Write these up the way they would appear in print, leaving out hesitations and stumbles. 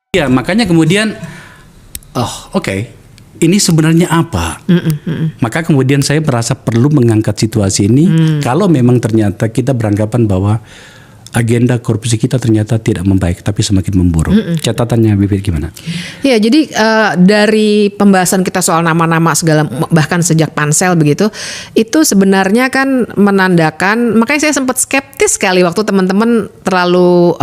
Ya, makanya kemudian, oke, ini sebenarnya apa? Maka kemudian saya merasa perlu mengangkat situasi ini. Kalau memang ternyata kita beranggapan bahwa agenda korupsi kita ternyata tidak membaik, tapi semakin memburuk. Catatannya Bibit gimana? Ya, jadi dari pembahasan kita soal nama-nama segala, bahkan sejak pansel begitu, itu sebenarnya kan menandakan, makanya saya sempat skeptis sekali waktu teman-teman terlalu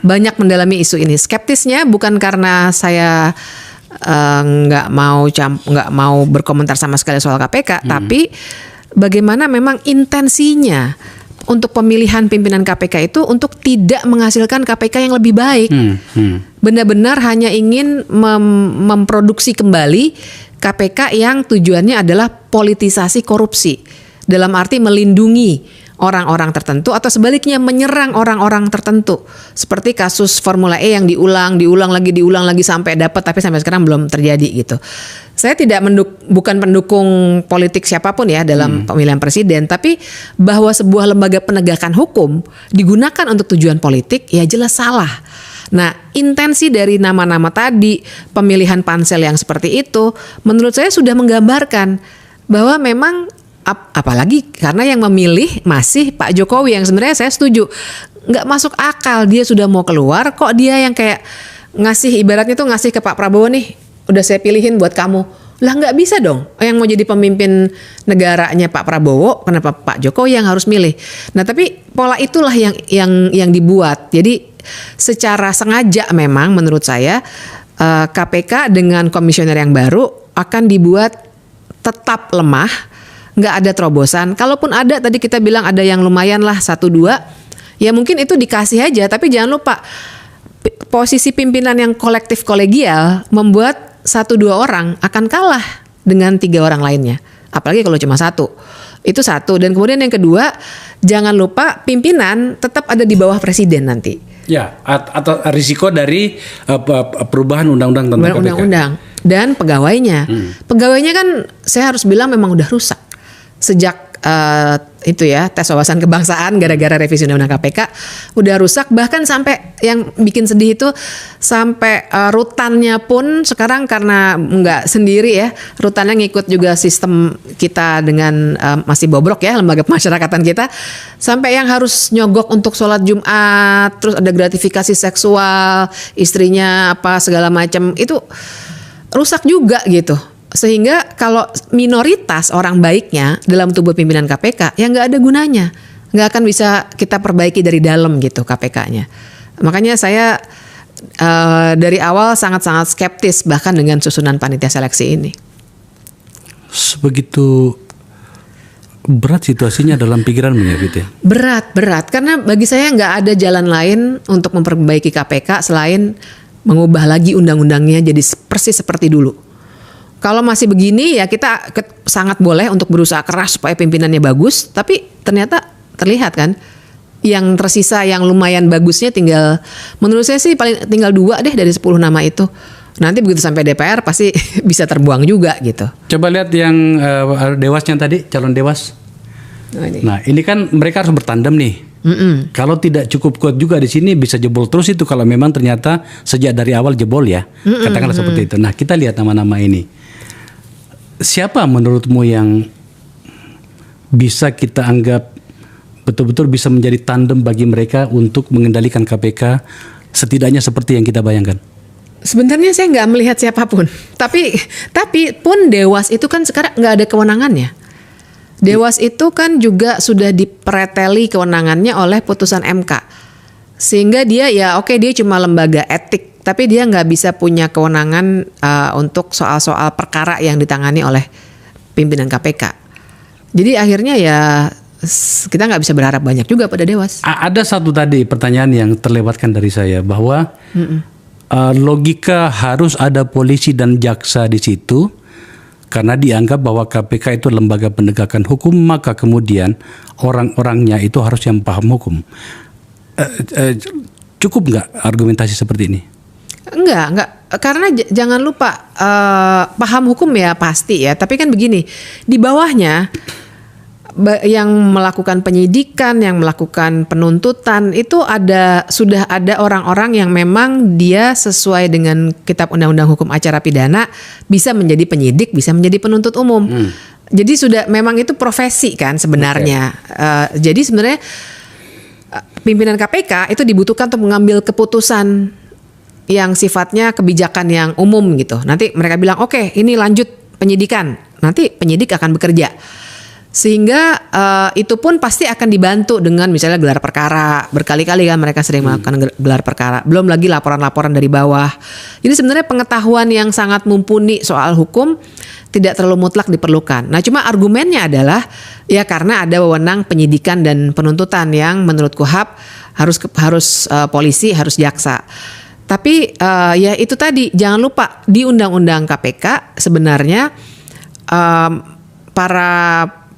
banyak mendalami isu ini. Skeptisnya bukan karena saya nggak mau berkomentar sama sekali soal KPK, tapi bagaimana memang intensinya untuk pemilihan pimpinan KPK itu untuk tidak menghasilkan KPK yang lebih baik. Benar-benar hanya ingin memproduksi kembali KPK yang tujuannya adalah politisasi korupsi. Dalam arti melindungi orang-orang tertentu atau sebaliknya menyerang orang-orang tertentu. Seperti kasus Formula E yang diulang lagi sampai dapat, tapi sampai sekarang belum terjadi gitu. Saya tidak bukan pendukung politik siapapun ya dalam pemilihan presiden, tapi bahwa sebuah lembaga penegakan hukum digunakan untuk tujuan politik ya jelas salah. Nah, intensi dari nama-nama tadi, pemilihan pansel yang seperti itu, menurut saya sudah menggambarkan bahwa memang apalagi karena yang memilih masih Pak Jokowi yang sebenarnya saya setuju nggak masuk akal, dia sudah mau keluar kok dia yang kayak ngasih, ibaratnya tuh ngasih ke Pak Prabowo nih, udah saya pilihin buat kamu. Lah nggak bisa dong, yang mau jadi pemimpin negaranya Pak Prabowo, kenapa Pak Jokowi yang harus milih? Nah, tapi pola itulah yang dibuat. Jadi secara sengaja memang menurut saya KPK dengan komisioner yang baru akan dibuat tetap lemah. Nggak ada terobosan. Kalaupun ada, tadi kita bilang ada yang lumayan lah 1-2, ya mungkin itu dikasih aja. Tapi jangan lupa posisi pimpinan yang kolektif kolegial membuat 1-2 orang akan kalah dengan 3 orang lainnya. Apalagi kalau cuma 1. Itu 1. Dan kemudian yang kedua, jangan lupa pimpinan tetap ada di bawah presiden nanti. Ya, atau risiko dari perubahan undang-undang tentang KPK. Undang-undang dan pegawainya. Pegawainya kan saya harus bilang memang udah rusak. Sejak itu ya tes wawasan kebangsaan gara-gara revisi undang-undang KPK udah rusak, bahkan sampai yang bikin sedih itu sampai rutannya pun sekarang karena nggak sendiri ya, rutannya ngikut juga sistem kita dengan masih bobrok ya lembaga pemasyarakatan kita, sampai yang harus nyogok untuk sholat Jumat, terus ada gratifikasi seksual istrinya apa segala macam, itu rusak juga gitu. Sehingga kalau minoritas orang baiknya dalam tubuh pimpinan KPK ya nggak ada gunanya, nggak akan bisa kita perbaiki dari dalam gitu KPK-nya. Makanya saya dari awal sangat-sangat skeptis bahkan dengan susunan panitia seleksi ini. Sebegitu berat situasinya dalam pikiranmu ya Fit ya? Berat karena bagi saya nggak ada jalan lain untuk memperbaiki KPK selain mengubah lagi undang-undangnya jadi persis seperti dulu. Kalau masih begini ya kita sangat boleh untuk berusaha keras supaya pimpinannya bagus, tapi ternyata terlihat kan yang tersisa yang lumayan bagusnya tinggal, menurut saya sih paling tinggal 2 deh dari 10 nama itu. Nanti begitu sampai DPR pasti bisa terbuang juga gitu. Coba lihat yang dewasnya tadi, calon dewas. Nah ini kan mereka harus bertandem nih. Kalau tidak cukup kuat juga di sini bisa jebol terus itu kalau memang ternyata sejak dari awal jebol ya. Katakanlah seperti itu. Nah kita lihat nama-nama ini. Siapa menurutmu yang bisa kita anggap betul-betul bisa menjadi tandem bagi mereka untuk mengendalikan KPK setidaknya seperti yang kita bayangkan? Sebenarnya saya nggak melihat siapapun. Tapi pun Dewas itu kan sekarang nggak ada kewenangannya. Dewas itu kan juga sudah dipreteli kewenangannya oleh putusan MK. Sehingga dia ya oke, dia cuma lembaga etik. Tapi dia nggak bisa punya kewenangan untuk soal-soal perkara yang ditangani oleh pimpinan KPK. Jadi akhirnya ya kita nggak bisa berharap banyak juga pada Dewas. Ada satu tadi pertanyaan yang terlewatkan dari saya bahwa logika harus ada polisi dan jaksa di situ karena dianggap bahwa KPK itu lembaga penegakan hukum, maka kemudian orang-orangnya itu harus yang paham hukum. Cukup nggak argumentasi seperti ini? Enggak. Karena jangan lupa paham hukum ya pasti ya. Tapi kan begini, di bawahnya yang melakukan penyidikan, yang melakukan penuntutan itu sudah ada orang-orang yang memang dia sesuai dengan Kitab Undang-Undang Hukum Acara Pidana bisa menjadi penyidik, bisa menjadi penuntut umum. Jadi sudah memang itu profesi kan sebenarnya. Jadi sebenarnya pimpinan KPK itu dibutuhkan untuk mengambil keputusan yang sifatnya kebijakan yang umum gitu. Nanti mereka bilang oke, ini lanjut penyidikan. Nanti penyidik akan bekerja. Sehingga itu pun pasti akan dibantu dengan misalnya gelar perkara. Berkali-kali kan mereka sering melakukan gelar perkara. Belum lagi laporan-laporan dari bawah. Jadi sebenarnya pengetahuan yang sangat mumpuni soal hukum tidak terlalu mutlak diperlukan. Nah cuma argumennya adalah ya karena ada wewenang penyidikan dan penuntutan yang menurut KUHAP harus polisi, harus jaksa. Tapi ya itu tadi, jangan lupa di Undang-Undang KPK sebenarnya para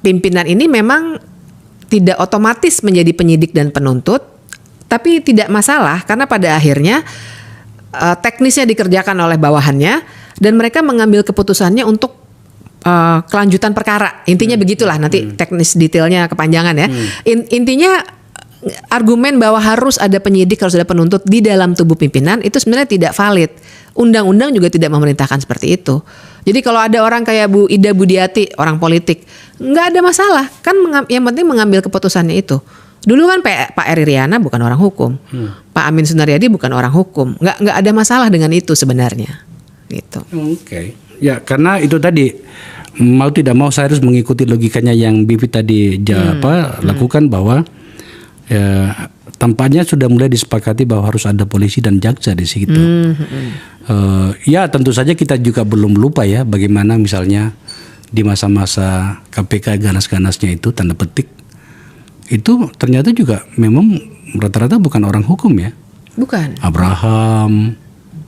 pimpinan ini memang tidak otomatis menjadi penyidik dan penuntut, tapi tidak masalah karena pada akhirnya teknisnya dikerjakan oleh bawahannya dan mereka mengambil keputusannya untuk kelanjutan perkara. Intinya begitulah, nanti teknis detailnya kepanjangan ya. Intinya argumen bahwa harus ada penyidik, harus ada penuntut di dalam tubuh pimpinan itu sebenarnya tidak valid. Undang-undang juga tidak memerintahkan seperti itu. Jadi kalau ada orang kayak Bu Ida Budiati, orang politik, nggak ada masalah. Kan yang penting mengambil keputusannya itu. Dulu kan Pak Eri Riana bukan orang hukum, Pak Amin Sunaryadi bukan orang hukum. Nggak ada masalah dengan itu sebenarnya. Gitu. Oke. Ya karena itu tadi mau tidak mau saya harus mengikuti logikanya yang Bibi tadi lakukan bahwa tampaknya sudah mulai disepakati bahwa harus ada polisi dan jaksa di situ. Ya tentu saja kita juga belum lupa ya bagaimana misalnya di masa-masa KPK ganas-ganasnya itu tanda petik itu ternyata juga memang rata-rata bukan orang hukum ya. Bukan. Abraham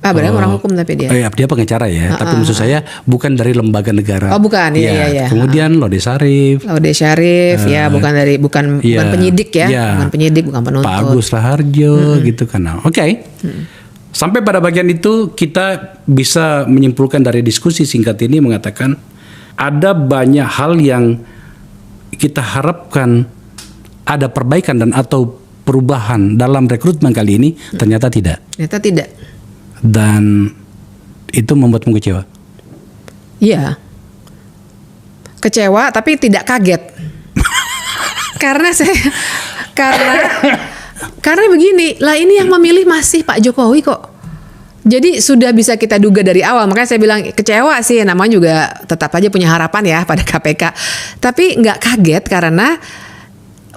orang hukum tapi dia. Dia pengacara ya. Tapi maksud saya bukan dari lembaga negara. Oh bukan, iya. Kemudian Laude Syarif. Ya bukan penyidik ya, bukan penyidik, bukan penuntut. Pak Agus Raharjo gitu kan. Oke. Sampai pada bagian itu kita bisa menyimpulkan dari diskusi singkat ini mengatakan ada banyak hal yang kita harapkan ada perbaikan dan atau perubahan dalam rekrutmen kali ini ternyata tidak. Ternyata tidak. Dan itu membuatmu kecewa? Iya. Kecewa tapi tidak kaget. Karena begini, lah ini yang memilih masih Pak Jokowi kok. Jadi sudah bisa kita duga dari awal. Makanya saya bilang kecewa sih, namanya juga tetap aja punya harapan ya pada KPK. Tapi nggak kaget karena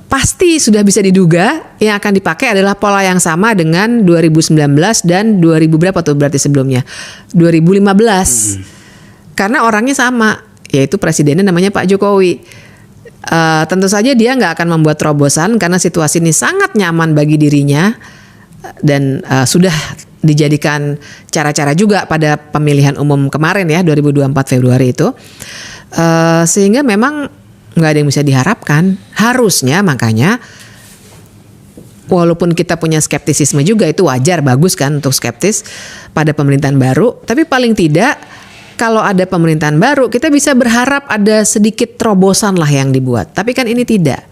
pasti sudah bisa diduga yang akan dipakai adalah pola yang sama dengan 2019 dan 2000 berapa tuh berarti sebelumnya 2015 karena orangnya sama, yaitu presidennya namanya Pak Jokowi. Tentu saja dia nggak akan membuat terobosan karena situasi ini sangat nyaman bagi dirinya dan sudah dijadikan cara-cara juga pada pemilihan umum kemarin ya 2024 Februari itu, sehingga memang nggak ada yang bisa diharapkan. Harusnya makanya walaupun kita punya skeptisisme juga, itu wajar, bagus kan untuk skeptis pada pemerintahan baru, tapi paling tidak kalau ada pemerintahan baru kita bisa berharap ada sedikit terobosan lah yang dibuat. Tapi kan ini tidak.